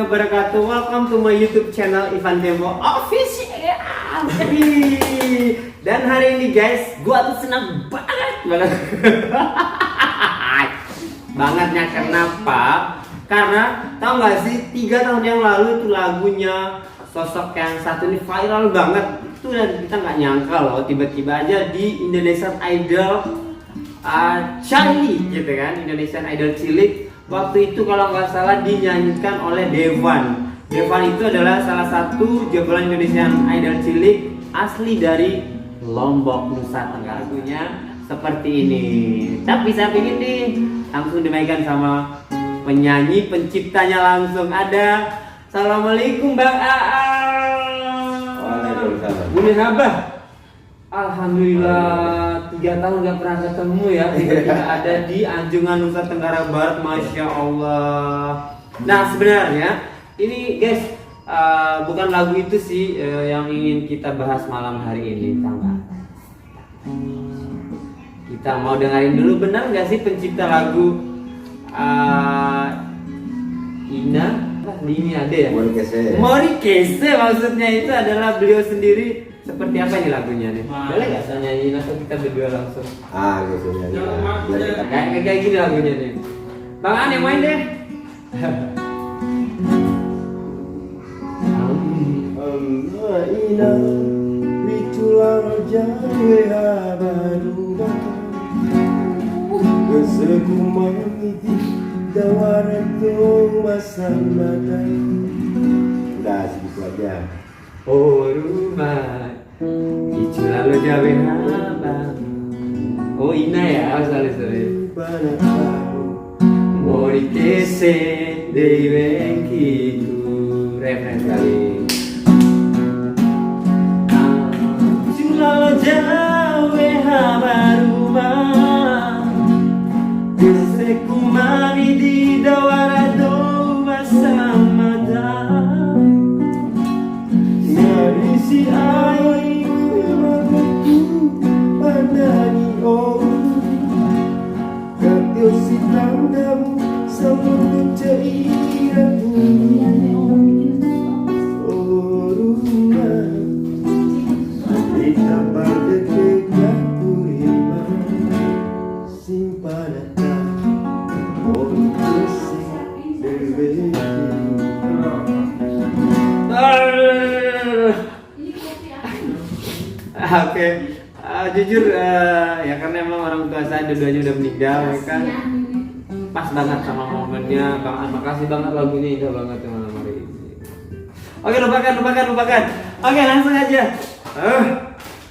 wabarakatuh. Welcome to my YouTube channel Ivan Tempo Official. Dan hari ini guys, gua tuh senang banget. Bangetnya kenapa? Karena tau gak sih 3 tahun yang lalu itu lagunya sosok yang satu ini viral banget. Itu dan kita nggak nyangka loh, tiba-tiba aja di Indonesian Idol Cilik gitu kan, Indonesian Idol Cilik. Waktu itu kalau nggak salah dinyanyikan oleh Devan. Devan itu adalah salah satu jagoan Indonesian Idol Cilik asli dari Lombok, Nusa Tenggara. Lagunya seperti ini. Tapi saya ingin nih langsung dimainkan sama penyanyi penciptanya langsung. Ada. Assalamualaikum Bang Aal. Waalaikumsalam. Bunda Nabah. Alhamdulillah 3 tahun gak pernah ketemu ya. Tiba-tiba ada di Anjungan Nusa Tenggara Barat, Masya Allah. Nah sebenarnya ini guys bukan lagu itu sih yang ingin kita bahas malam hari ini, tangga. Kita mau dengerin dulu, benar gak sih pencipta lagu Ina? Ini ada ya? Morikese maksudnya itu adalah beliau sendiri. Seperti apa nih lagunya nih? Boleh nggak saya nyanyiin atau kita berdua langsung? Gitu ya. Kayak gini lagunya nih. Bang An yang main deh. Ina bitulang jawe habaruba kesekumangiti dawarato masamada. Udah segitu aja. Oh rumah itu lalu jawe abang. Oh Ina ya, sorry. Morikese dewekiku. Referen kali. Itu lalu jawe habarumah kesekumani di dawarado masamada. Si air mataku pandani oh Katil si tandamu sambut cairanmu Oh rumah ditambah dekat kurima simpanata Oh kesi dewe. Oke, jujur ya karena emang orang tua saya dua-duanya udah meninggal ya kan. Pas banget sama momennya. Bang An, makasih banget lagunya, indah banget ya malam hari ini. Oke, lupakan. Oke, langsung aja.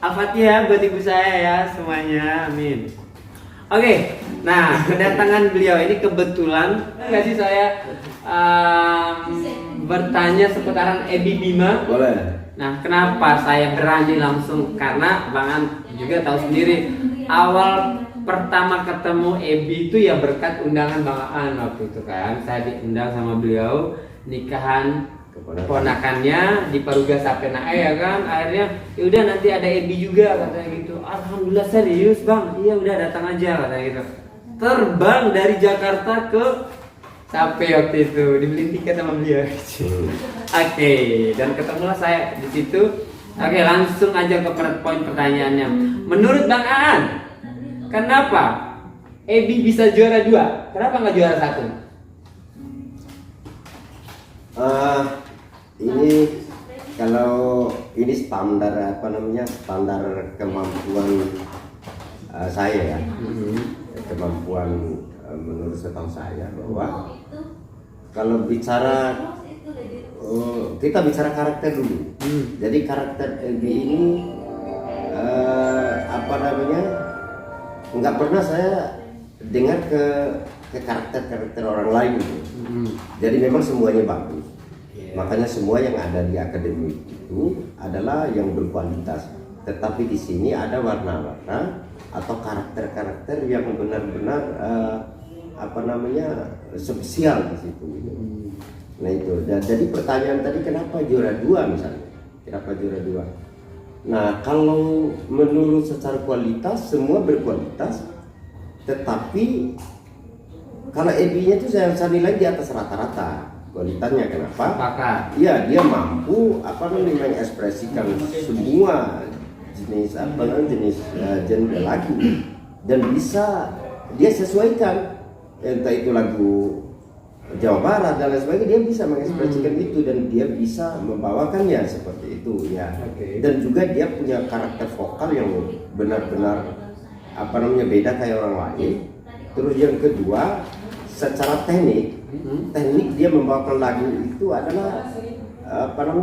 Al-Fatihah buat ibu saya ya semuanya, amin. Oke, nah kedatangan beliau ini kebetulan nggak sih saya bertanya seputaran Ebi Bima. Boleh. Nah, kenapa saya berani langsung? Karena Bang An juga tahu sendiri, awal pertama ketemu Ebi itu ya berkat undangan Bang An waktu itu kan. Saya diundang sama beliau nikahan keponakannya di Paruga Sapenae ya kan. Akhirnya yaudah nanti ada Ebi juga katanya gitu. Alhamdulillah serius Bang. Iya udah datang aja katanya gitu. Terbang dari Jakarta ke Sampai waktu itu dibeli tiket sama beliau. Oke, dan ketemulah saya di situ. Oke, langsung aja ke poin pertanyaannya. Menurut Bang Aan, kenapa Ebi bisa juara 2? Kenapa nggak juara 1? Ini kalau ini standar standar kemampuan saya ya. Kemampuan menurut setahu saya bahwa kalau bicara kita bicara karakter dulu. Jadi karakter Ebi ini nggak pernah saya dengar ke karakter orang lain. Jadi memang semuanya bagus. Makanya semua yang ada di akademi itu adalah yang berkualitas. Tetapi di sini ada warna-warna atau karakter-karakter yang benar-benar spesial di situ gitu. Nah itu. Dan jadi pertanyaan tadi kenapa juara 2 misalnya? Kenapa juara 2? Nah, kalau menurut secara kualitas semua berkualitas, tetapi kalau EB-nya itu saya nilai di atas rata-rata kualitasnya. Kenapa? Sepakat. Iya, dia mampu mengekspresikan semua jenis genre lagu, dan bisa dia sesuaikan, entah itu lagu Jawa Barat dan lain sebagainya, dia bisa mengekspresikan itu dan dia bisa membawakannya seperti itu ya. Dan juga dia punya karakter vokal yang benar-benar beda kayak orang lain. Terus yang kedua, secara teknik dia membawakan lagu itu adalah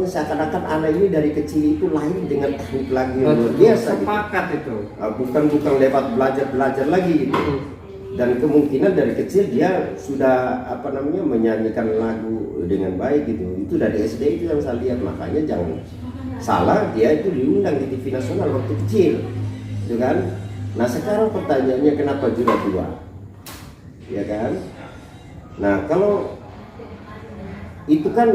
seakan-akan anak ini dari kecil itu lahir dengan teknik lagu yang luar biasa. Sepakat gitu. Bukan lewat belajar lagi gitu. Dan kemungkinan dari kecil dia sudah menyanyikan lagu dengan baik gitu. Itu dari SD itu yang saya lihat. Makanya jangan salah, dia itu diundang di TV nasional waktu kecil, gitu kan. Nah sekarang pertanyaannya, kenapa juara 2, ya kan? Nah kalau itu kan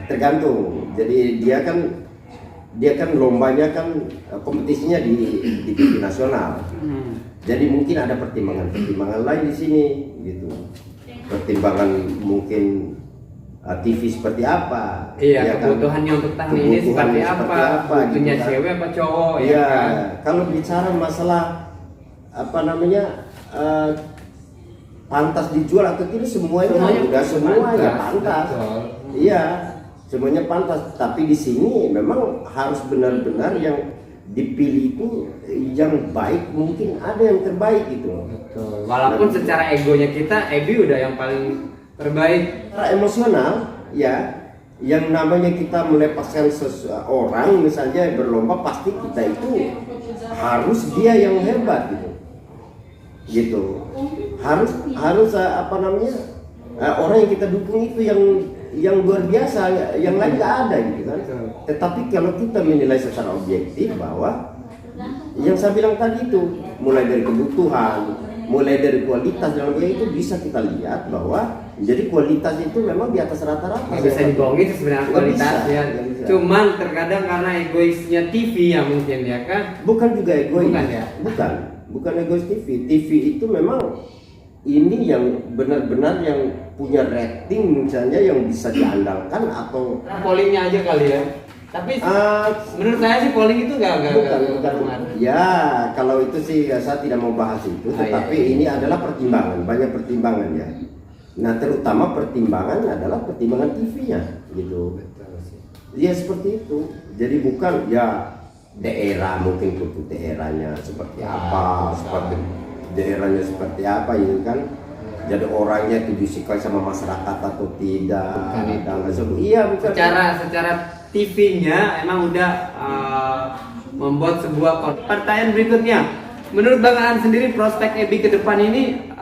tergantung. Jadi dia kan lombanya kan kompetisinya di TV nasional. Jadi mungkin ada pertimbangan lain di sini gitu. Pertimbangan mungkin TV seperti apa? Iya, ya kebutuhannya untuk tahun ini seperti apa? Butuhnya gitu, cewek apa cowok? Iya. Ya kan? Kalau bicara masalah pantas dijual atau tidak, semuanya pantas. Iya, semuanya pantas. Tapi di sini memang harus benar-benar yang dipilih itu yang baik, mungkin ada yang terbaik gitu. Betul. Walaupun secara egonya kita, Ebi udah yang paling terbaik. Secara emosional, ya, yang namanya kita melepaskan seseorang misalnya berlomba, pasti kita itu harus dia yang hebat gitu. Harus orang yang kita dukung itu yang luar biasa, yang lain nggak ada gitu kan. Tetapi kalau kita menilai secara objektif bahwa yang saya bilang tadi itu, mulai dari kebutuhan, mulai dari kualitas dalam itu bisa kita lihat bahwa jadi kualitas itu memang di atas rata-rata. Nggak bisa dibohongin sebenarnya kualitasnya. Cuman terkadang karena egoisnya TV ya mungkin ya kan? Bukan juga egois. Bukan ya? Bukan egois TV. TV itu memang ini yang benar-benar yang punya rating misalnya yang bisa diandalkan, atau pollingnya aja kali ya. Tapi menurut saya sih polling itu bukan. Ya kalau itu sih saya tidak mau bahas itu. Tetapi ini adalah pertimbangan, banyak pertimbangan ya. Nah terutama pertimbangan adalah pertimbangan TV-nya gitu. Ya seperti itu. Jadi bukan ya daerah, mungkin untuk daerahnya seperti apa, daerahnya seperti apa gitu kan. Jadi orangnya itu disukai sama masyarakat atau tidak. Iya, bukan. Secara TV-nya emang udah membuat sebuah pertanyaan berikutnya. Menurut Bang Aan sendiri, prospek Ebi ke depan ini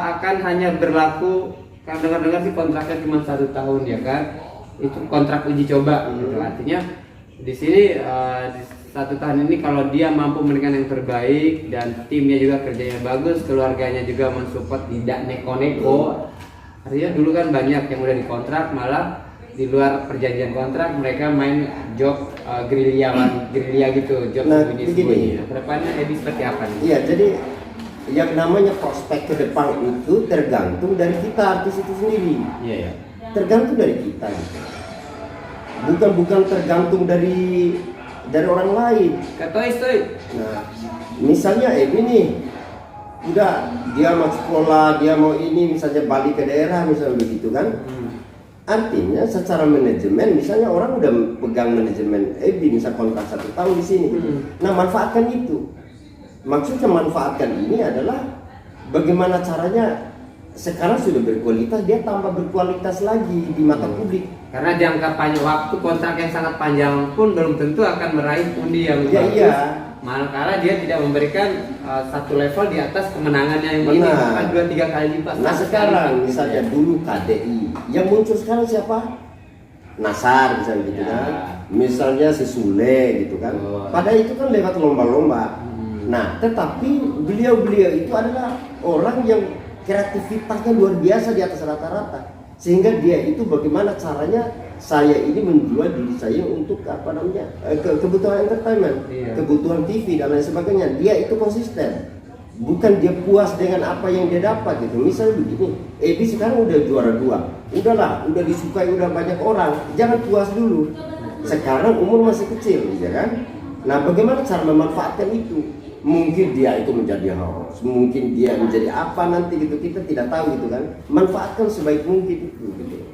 akan hanya berlaku, kan dengar-dengar sih kontraknya cuma 1 tahun ya kan? Itu kontrak uji coba gitu. Artinya di sini di 1 tahun ini kalau dia mampu memberikan yang terbaik dan timnya juga kerjanya bagus, keluarganya juga mensupport, tidak neko-neko. Artinya dulu kan banyak yang udah dikontrak, malah di luar perjanjian kontrak mereka main job gerilya gitu, job sembunyi-sembunyi. Kedepannya Ebi seperti apa nih? Iya, jadi yang namanya prospek ke depan itu tergantung dari kita artis itu sendiri. Iya ya. Tergantung dari kita. Gitu. Bukan tergantung dari orang lain. Nah, misalnya Ebi nih, udah dia mau sekolah, dia mau ini misalnya balik ke daerah misalnya begitu kan. Artinya secara manajemen, misalnya orang udah pegang manajemen Ebi, misal kontrak 1 tahun di sini. Nah manfaatkan itu. Maksudnya manfaatkan ini adalah bagaimana caranya sekarang sudah berkualitas, dia tambah berkualitas lagi di mata publik. Karena jangka panjang waktu kontrak yang sangat panjang pun belum tentu akan meraih pundi yang bagus. Iya. Malah dia tidak memberikan 1 level di atas kemenangannya yang ini, bahkan 2-3 kali lipat. Nah sekarang misalnya dulu KDI, yang muncul sekarang siapa? Nasar misalnya gitu kan. Misalnya si Sule gitu kan. Padahal itu kan lewat lomba-lomba. Nah tetapi beliau itu adalah orang yang kreativitasnya luar biasa di atas rata-rata, sehingga dia itu bagaimana caranya saya ini menjual diri saya untuk kebutuhan entertainment, kebutuhan TV dan lain sebagainya. Dia itu konsisten, bukan dia puas dengan apa yang dia dapat gitu. Misalnya begini, Ebi sekarang udah juara 2, udahlah, udah disukai udah banyak orang, jangan puas dulu. Sekarang umur masih kecil, ya kan? Nah, bagaimana cara memanfaatkan itu? Mungkin dia itu menjadi host, mungkin dia menjadi apa nanti gitu, kita tidak tahu gitu kan. Manfaatkan sebaik mungkin itu gitu.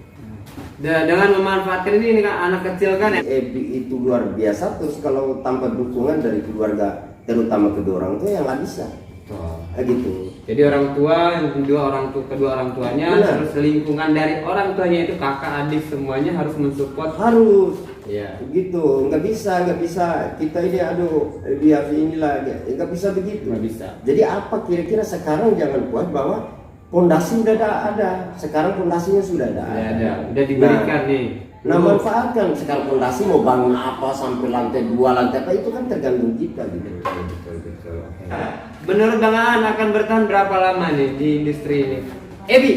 Dengan memanfaatkan ini kan anak kecil kan ya. Ebi itu luar biasa, terus kalau tanpa dukungan dari keluarga, terutama kedua orang tua, yang nggak bisa. Gitu. Jadi orang tua, yang kedua orang tuanya, Benar. terus lingkungan dari orang tuanya itu kakak adik semuanya harus mensupport. Harus. Iya. Gitu, nggak bisa kita ini aduh biar inilah, nggak bisa begitu. Nggak bisa. Jadi apa kira-kira sekarang jangan buat bahwa pondasi udah ada, sekarang pondasinya sudah ada. Udah diberikan nih. Nah, manfaatkan sekarang pondasi mau bangun apa sampai lantai 2, lantai apa itu kan tergantung kita gitu. Betul. Menurut Bang Aan akan bertahan berapa lama nih di industri ini? Ebi.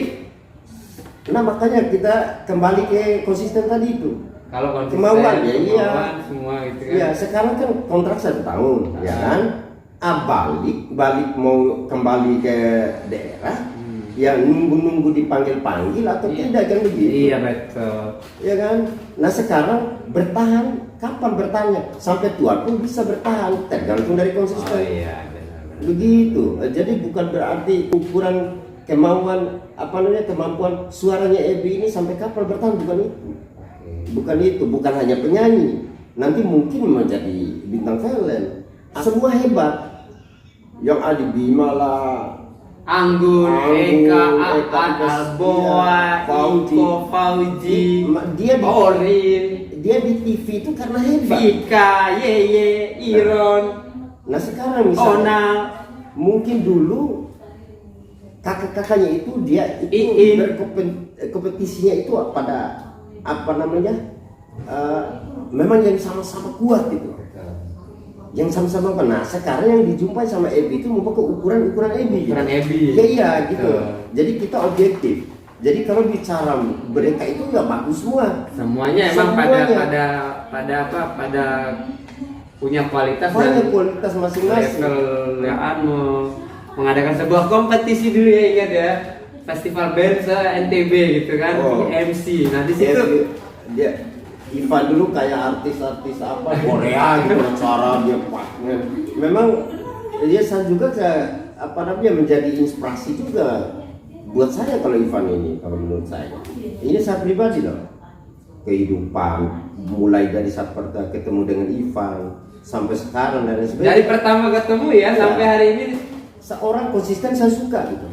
Nah, makanya kita kembali ke konsisten tadi itu. Kalau konsisten, Kemauan, ya, iya. kemauan semua gitu kan. Ya, sekarang kan kontrak 1 tahun, ya kan? Balik mau kembali ke daerah, ya nunggu dipanggil atau tidak kan begitu? Iya betul. Ya kan? Nah, sekarang bertahan, kapan bertahannya? Sampai tua pun bisa bertahan, tergantung dari konsisten. Oh iya, benar. Begitu. Jadi bukan berarti ukuran kemampuan suaranya Ebi ini sampai kapan bertahan, bukan itu. Bukan itu, bukan hanya penyanyi. Nanti mungkin menjadi bintang film. Semua hebat. Yang Adi Bima lah, Anggun, Eka, iya, Alboa, Iko, Fauji, dia di Orin, dia di TV itu karena hebat. Vika, Yeye, Iron, Nah, sekarang misalnya Onal, mungkin dulu kakak-kakaknya itu dia Iin. kompetisinya itu pada memang yang sama-sama kuat gitu. Yang sama-sama apa? Nah, sekarang yang dijumpai sama Ebi itu mau ke ukuran Ebi. Ukuran Ebi. Iya gitu. Jadi kita objektif. Jadi kalau bicara mereka itu ya bagus semua. semuanya emang pada punya kualitas Banyak dan kualitas masing-masing. level yang mengadakan sebuah kompetisi dulu ya, ingat ya, festival band se NTB gitu kan, MC. Nah di situ dia Ivan dulu kayak artis-artis apa Korea gitu cara dia partner. Memang dia saya juga menjadi inspirasi juga buat saya kalau Ivan ini, kalau menurut saya. Ini saya pribadi loh. Kehidupan mulai dari saat ketemu dengan Ivan sampai sekarang dan sebagainya. dari pertama ketemu ya sampai hari ini Seorang konsisten saya suka gitu.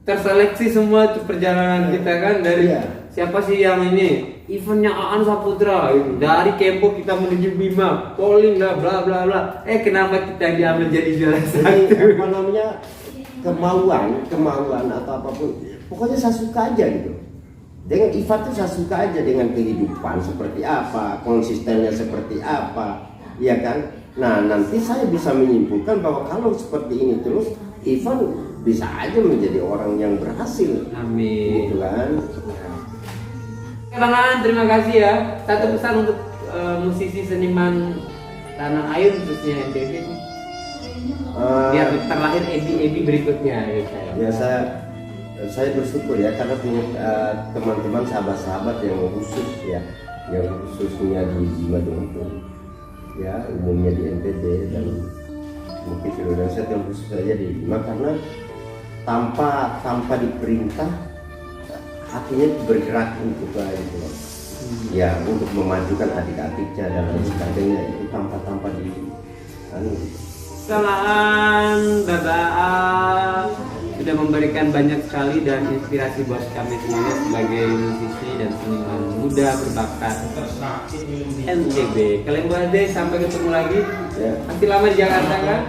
terseleksi semua tuh perjalanan kita kan dari siapa sih yang ini eventnya Aan Saputra gitu. Dari Kempo kita menuju Bima, polling lah bla bla bla. Kenapa kita diambil jadi juara Jadi satu? kemauan atau apapun, pokoknya saya suka aja gitu. Dengan Ivan tuh saya suka aja dengan kehidupan seperti apa, konsistennya seperti apa, ya kan? Nah, nanti saya bisa menyimpulkan bahwa kalau seperti ini terus, Ivan bisa aja menjadi orang yang berhasil. Amin. Gitu kan? Bang Aan, terima kasih ya. Satu pesan untuk musisi seniman tanah air khususnya NTB biar terlahir Ebi berikutnya gitu. Ya saya bersyukur ya karena punya teman-teman sahabat-sahabat yang khususnya di Bima Dongkol, ya umumnya di NTB dan mungkin di Indonesia yang khusus saja di Bima, karena tanpa diperintah hatinya bergerak untuk itu loh. Ya untuk memajukan adik-adiknya dan lain sebagainya, itu tanpa di Salam Babaa sudah memberikan banyak sekali dan inspirasi buat kami semuanya sebagai musisi dan seniman muda berbakat NTB. Kalian boleh deh sampai ketemu lagi. Masih lama di Jakarta kan?